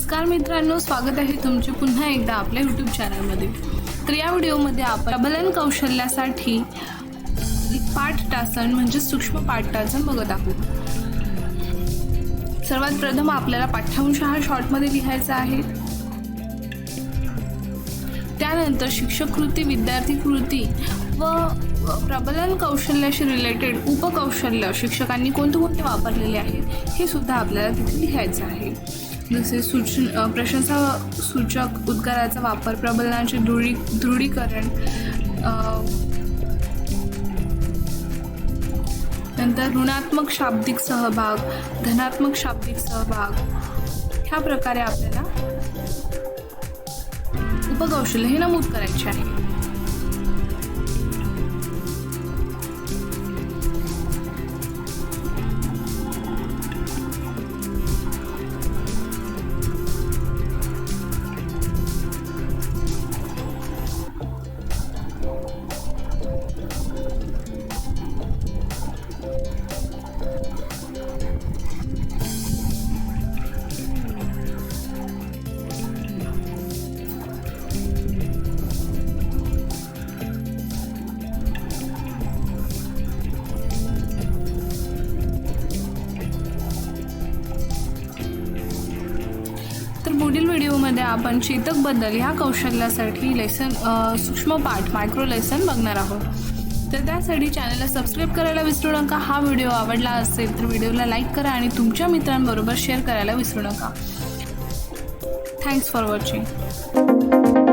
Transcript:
नमस्कार मित्रांनो, स्वागत आहे तुमचे पुन्हा एकदा आपल्या यूट्यूब चॅनलमध्ये। तर या व्हिडिओमध्ये आपण प्रबलन कौशल्यासाठी पाठतासन म्हणजे सूक्ष्म पाठतासन बघत आहोत। सर्वात प्रथम आपल्याला पाठ्यांश हा शॉर्टमध्ये लिहायचा आहे। त्यानंतर शिक्षक कृती, विद्यार्थी कृती व प्रबलन कौशल्याशी रिलेटेड उपकौशल्य शिक्षकांनी कोणते वापरलेले आहेत हे सुद्धा आपल्याला तिथे लिहायचं आहे। जसे प्रशंसा सूचक उद्गाराचा वापर, प्रबलनाचे दृढीकरण, नंतर ऋणात्मक शाब्दिक सहभाग, धनात्मक शाब्दिक सहभाग, ह्या प्रकारे आपल्याला उपकौशल्य हे नमूद करायचे आहे। तर पुढील व्हिडिओमध्ये आपण चेतक बद्दल ह्या कौशल्यासाठी सूक्ष्म पाठ मायक्रो लेसन बघणार आहोत। तर त्यासाठी चॅनलला सबस्क्राईब करायला विसरू नका। हा व्हिडिओ आवडला असेल तर व्हिडिओला लाईक करा आणि तुमच्या मित्रांबरोबर शेअर करायला विसरू नका। Thanks for watching.